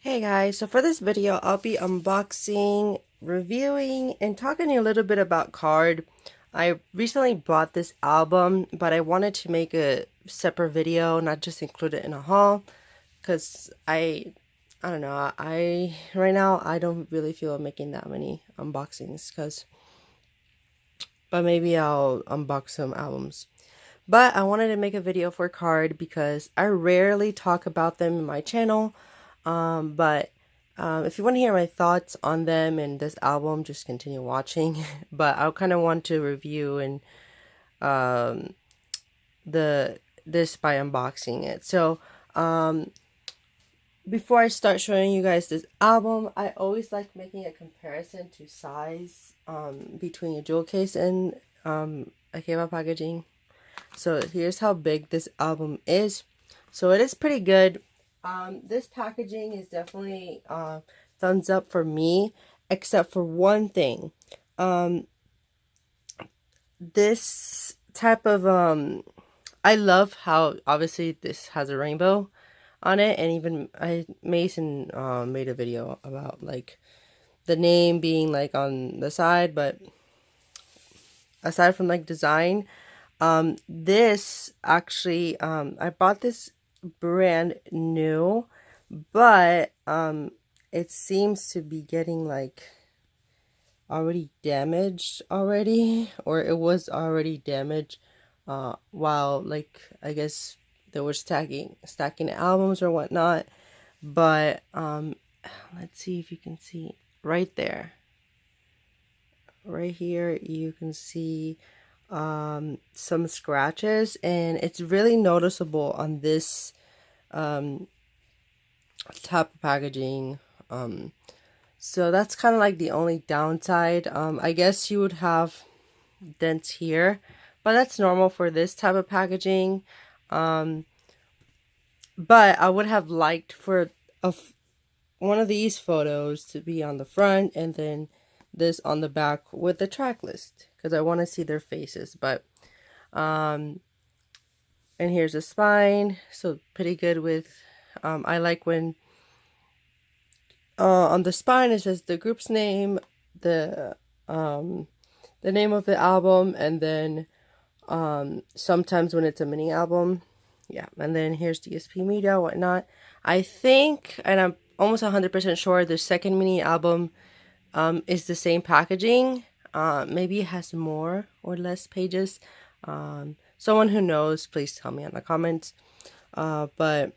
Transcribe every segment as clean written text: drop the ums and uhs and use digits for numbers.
Hey guys, so for this video, I'll be unboxing, reviewing, and talking a little bit about Card. I recently bought this album, but I wanted to make a separate video, not just include it in a haul, because I don't know, right now I don't really feel making that many unboxings, but maybe I'll unbox some albums. But I wanted to make a video for Card because I rarely talk about them in my channel. But if you want to hear my thoughts on them and this album, just continue watching. But I kind of want to review and um, this by unboxing it. So before I start showing you guys this album, I always like making a comparison to size between a jewel case and a K-pop packaging. So here's how big this album is. So it is pretty good. This packaging is definitely thumbs up for me, except for one thing. This type of I love how obviously this has a rainbow on it, and even Mason made a video about like the name being like on the side, but aside from like design, this actually I bought this brand new, but it seems to be getting like already damaged already, or it was already damaged while like I guess they were stacking albums or whatnot. But let's see if you can see right there, right here you can see some scratches, and it's really noticeable on this type of packaging. So that's kind of like the only downside. I guess you would have dents here, but that's normal for this type of packaging. But I would have liked for one of these photos to be on the front and then this on the back with the track list, because I want to see their faces. But and here's the spine, so pretty good with I like when on the spine it says the group's name, the name of the album, and then sometimes when it's a mini album, yeah, and then here's DSP media, whatnot. I think, and I'm almost 100% sure, the second mini album is the same packaging. Maybe it has more or less pages. Someone who knows, please tell me in the comments. But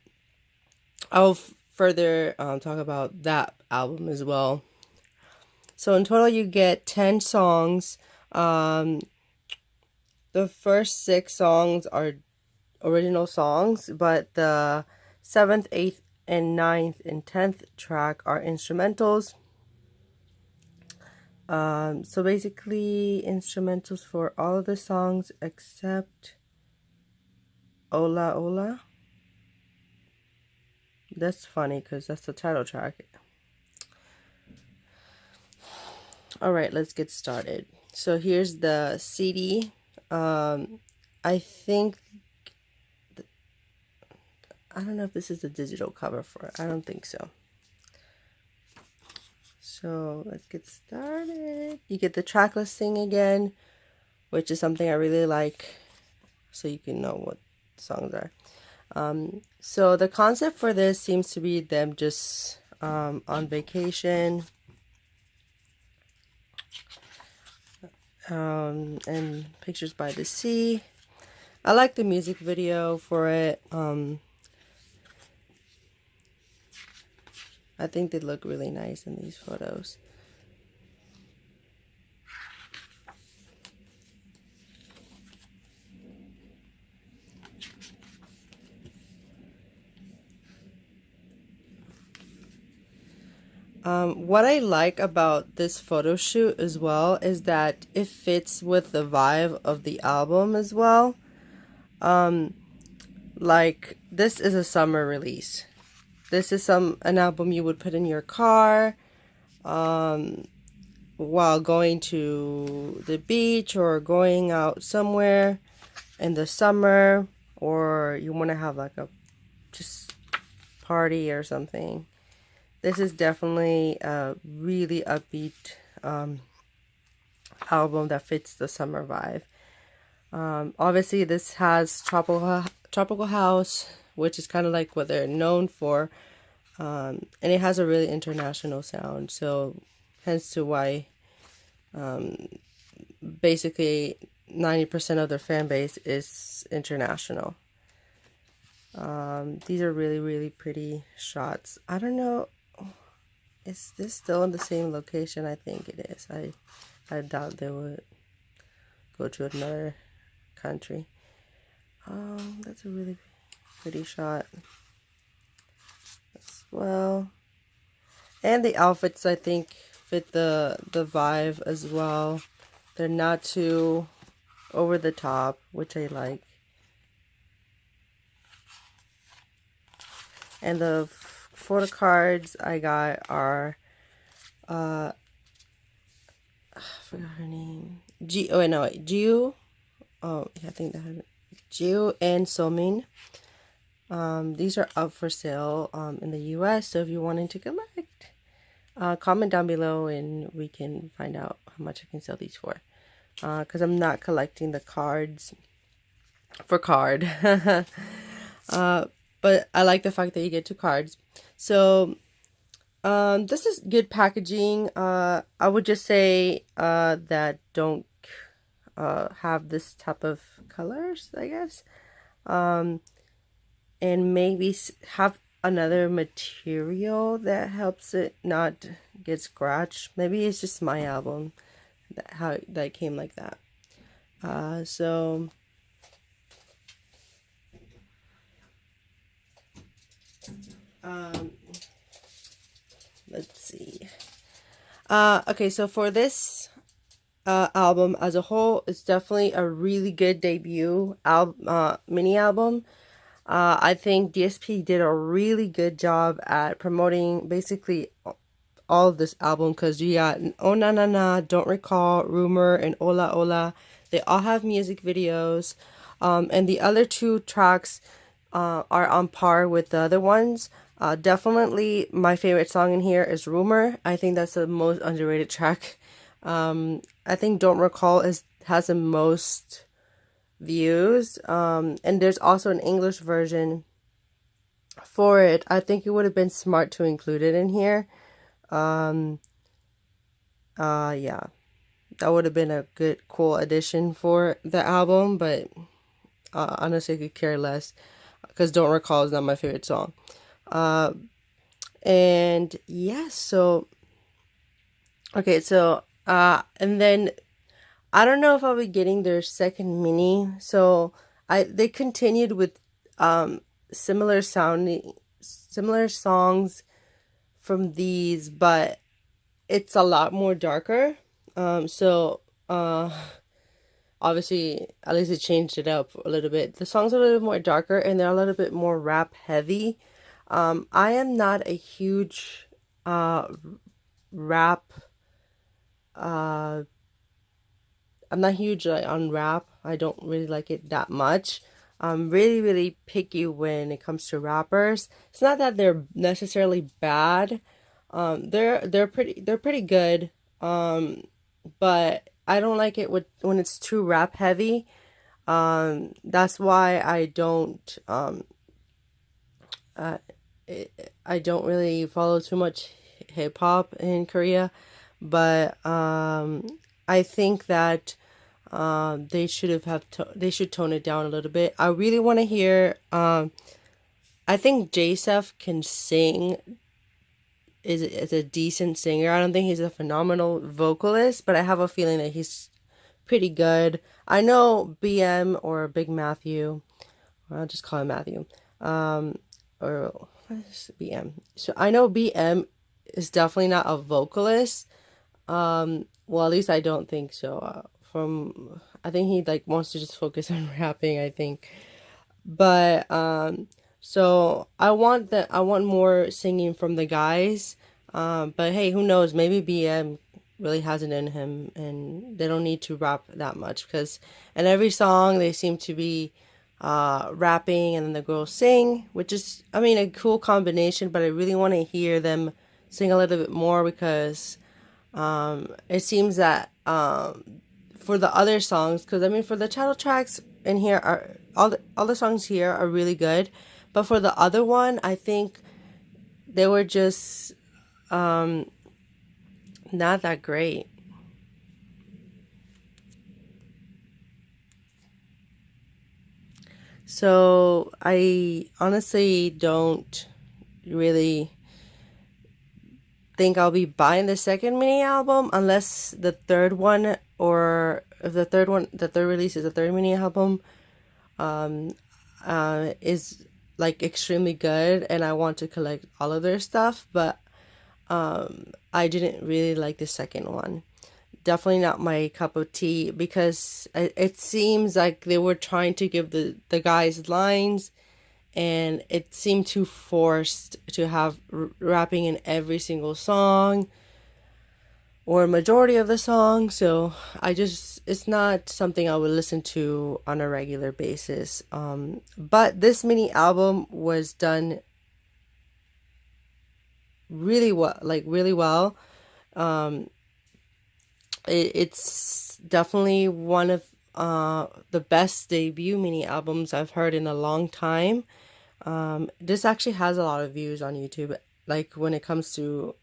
I'll further talk about that album as well. So in total, you get 10 songs. The first 6 songs are original songs, but the 7th, 8th, and 9th and 10th track are instrumentals. So basically instrumentals for all of the songs except Hola Hola. That's funny because that's the title track. Alright, let's get started. So here's the CD. I think, I don't know if this is the digital cover for it. I don't think so. So let's get started. You get the track listing again, which is something I really like, so you can know what songs are. So the concept for this seems to be them just on vacation, and pictures by the sea. I like the music video for it. I think they look really nice in these photos. What I like about this photo shoot as well is that it fits with the vibe of the album as well. Like this is a summer release. This is an album you would put in your car while going to the beach or going out somewhere in the summer, or you want to have like a just party or something. This is definitely a really upbeat album that fits the summer vibe. Obviously, this has tropical house, which is kind of like what they're known for, and it has a really international sound. So, hence to why basically 90% of their fan base is international. These are really, really pretty shots. I don't know, is this still in the same location? I think it is. I doubt they would go to another country. That's a really pretty shot as well. And the outfits, I think, fit the vibe as well. They're not too over the top, which I like. And the photo cards I got are I forgot her name. Jiu. Oh, yeah, I think that had Jiu and Somin. These are up for sale in the US, so if you're wanting to collect, comment down below and we can find out how much I can sell these for. Because I'm not collecting the cards for card. But I like the fact that you get two cards. So this is good packaging. I would just say that don't have this type of colors, I guess. And maybe have another material that helps it not get scratched. Maybe it's just my album that came like that. So let's see. Okay, so for this album as a whole, it's definitely a really good debut mini album. I think DSP did a really good job at promoting basically all of this album, because you got Oh Na Na Na, Don't Recall, Rumor, and Hola Hola. They all have music videos, and the other two tracks are on par with the other ones. Definitely my favorite song in here is Rumor. I think that's the most underrated track. I think Don't Recall has the most views, and there's also an English version for it. I think it would have been smart to include it in here. Yeah, that would have been a good, cool addition for the album, but honestly, I could care less because Don't Recall is not my favorite song. And yeah, so okay, so and then I don't know if I'll be getting their second mini. So they continued with similar songs from these, but it's a lot more darker. So obviously at least it changed it up a little bit. The songs are a little bit more darker and they're a little bit more rap heavy. I am not a huge rap I'm not huge on rap. I don't really like it that much. I'm really, really picky when it comes to rappers. It's not that they're necessarily bad. They're pretty good. But I don't like it when it's too rap heavy. That's why I don't really follow too much hip hop in Korea. But I think that they should tone it down a little bit. I really want to hear. I think J-Sef can sing. Is a decent singer. I don't think he's a phenomenal vocalist, but I have a feeling that he's pretty good. I know BM or Big Matthew, or I'll just call him Matthew. Or what is BM? So I know BM is definitely not a vocalist. Well, at least I don't think so. I think he like wants to just focus on rapping, I think. But so I want more singing from the guys. But hey, who knows? Maybe BM really has it in him, and they don't need to rap that much, because in every song they seem to be rapping and then the girls sing, which is, I mean, a cool combination. But I really want to hear them sing a little bit more because it seems that for the other songs, because I mean for the title tracks in here are all the songs here are really good, but for the other one, I think they were just not that great. So I honestly don't really think I'll be buying the second mini album unless the third one, or if the third release is the third mini album, is like extremely good and I want to collect all of their stuff. But I didn't really like the second one. Definitely not my cup of tea because it seems like they were trying to give the guys lines, and it seemed too forced to have rapping in every single song or majority of the song. So it's not something I would listen to on a regular basis. But this mini album was done really well, like really well. It's definitely one of the best debut mini albums I've heard in a long time. This actually has a lot of views on YouTube, like when it comes to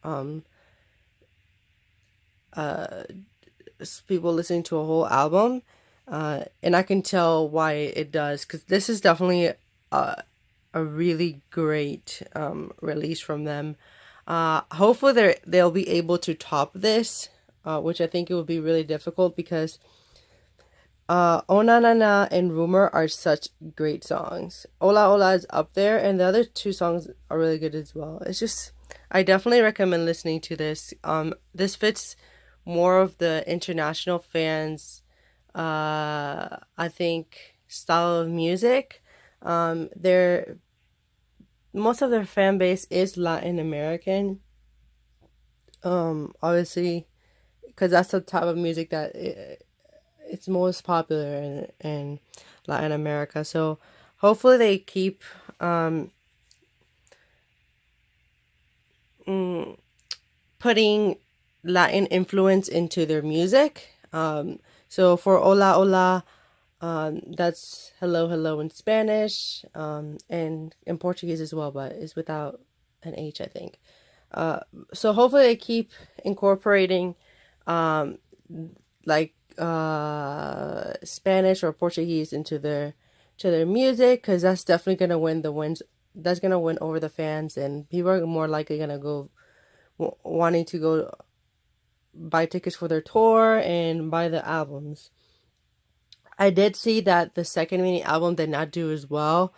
people listening to a whole album. And I can tell why it does, because this is definitely a really great release from them. Hopefully they'll be able to top this, which I think it would be really difficult because Oh Na Na Na and Rumor are such great songs. Hola Hola is up there, and the other two songs are really good as well. It's just, I definitely recommend listening to this. This fits more of the international fans, I think, style of music. Their most of their fan base is Latin American. Obviously, because that's the type of music that it's most popular in Latin America. So hopefully they keep putting Latin influence into their music. So for Hola Hola, that's hello hello in Spanish, and in Portuguese as well, but it's without an H, I think. So hopefully they keep incorporating like Spanish or Portuguese into their music, because that's definitely gonna win the wins. That's gonna win over the fans, and people are more likely gonna go wanting to go buy tickets for their tour and buy the albums. I did see that the second mini album did not do as well,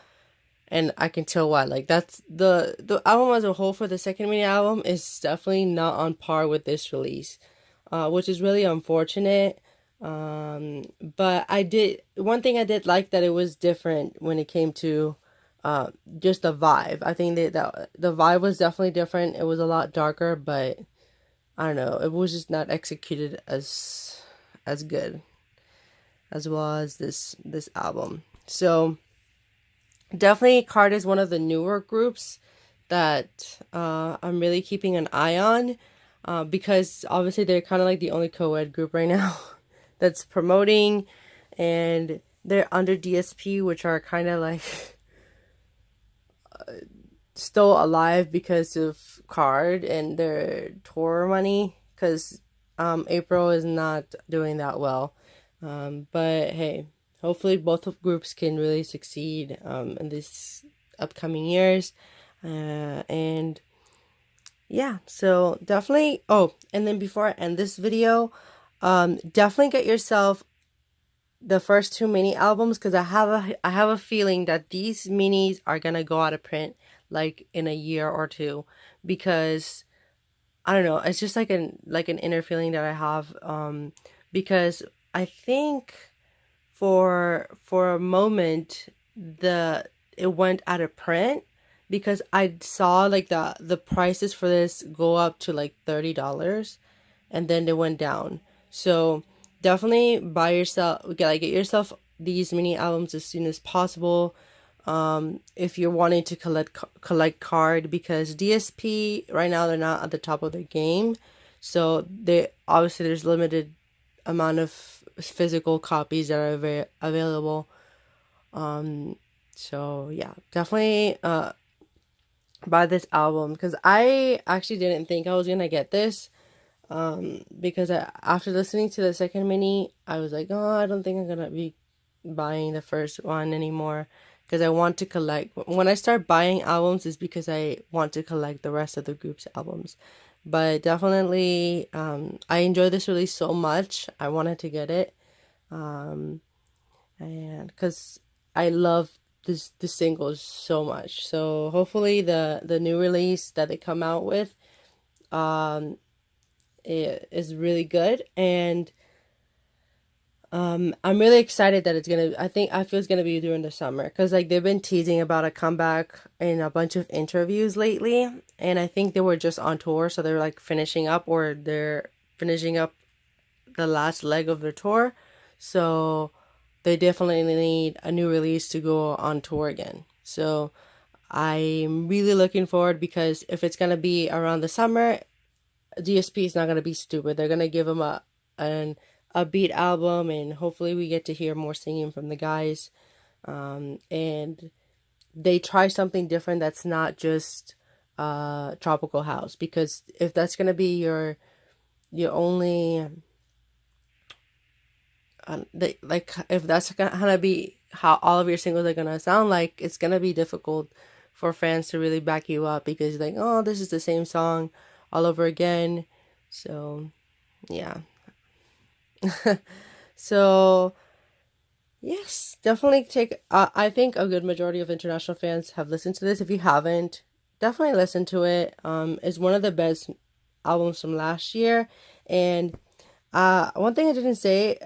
and I can tell why. Like that's the album as a whole for the second mini album is definitely not on par with this release, which is really unfortunate. But I did one thing I did like, that it was different when it came to just the vibe. I think that the vibe was definitely different. It was a lot darker, but I don't know. It was just not executed as good as well as this album. So definitely Card is one of the newer groups that I'm really keeping an eye on, because obviously they're kind of like the only co-ed group right now that's promoting, and they're under DSP, which are kind of like still alive because of Card and their tour money, because April is not doing that well. But hey, hopefully both of groups can really succeed in these upcoming years. And yeah, so definitely. Oh, and then before I end this video, definitely get yourself the first two mini albums, because I have a feeling that these minis are gonna go out of print like in a year or two, because I don't know, it's just like an inner feeling that I have, because I think for a moment it went out of print, because I saw like the prices for this go up to like $30, and then they went down. So definitely buy yourself, get yourself these mini albums as soon as possible. if you're wanting to collect card, because DSP right now they're not at the top of their game, so they obviously there's limited amount of physical copies that are available. So yeah, definitely buy this album, because I actually didn't think I was gonna get this. Because after listening to the second mini, I was like, oh, I don't think I'm gonna be buying the first one anymore, because I want to collect. When I start buying albums, is because I want to collect the rest of the group's albums. But definitely, I enjoyed this release so much, I wanted to get it, and because I love the singles so much. So hopefully the new release that they come out with, it is really good, and I'm really excited that it's gonna. I feel it's gonna be during the summer, because like they've been teasing about a comeback in a bunch of interviews lately, and I think they were just on tour, so they're like finishing up, or they're finishing up the last leg of their tour, so they definitely need a new release to go on tour again. So I'm really looking forward, because if it's gonna be around the summer, DSP is not gonna be stupid. They're gonna give them an upbeat album, and hopefully we get to hear more singing from the guys. And they try something different that's not just tropical house, because if that's gonna be your only like if that's gonna be how all of your singles are gonna sound, like it's gonna be difficult for fans to really back you up, because like, oh, this is the same song all over again. So yeah. So yes, definitely take. I think a good majority of international fans have listened to this. If you haven't, definitely listen to it. It's one of the best albums from last year, and one thing I didn't say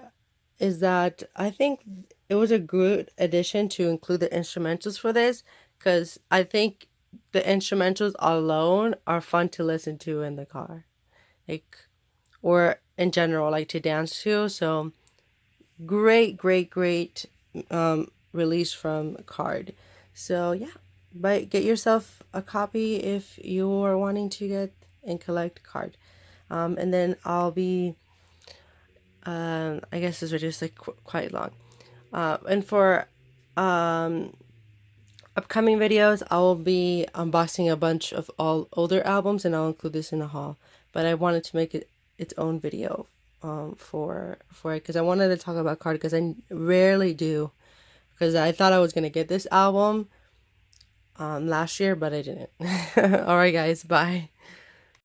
is that I think it was a good addition to include the instrumentals for this, because I think the instrumentals alone are fun to listen to in the car, like, or in general, like to dance to. So great release from Card. So yeah, but get yourself a copy if you are wanting to get and collect Card. And then I'll be I guess this video is like quite long. And for upcoming videos, I will be unboxing a bunch of all older albums, and I'll include this in the haul. But I wanted to make it its own video for it, because I wanted to talk about Card, because I rarely do. Because I thought I was gonna get this album last year, but I didn't. All right, guys, bye.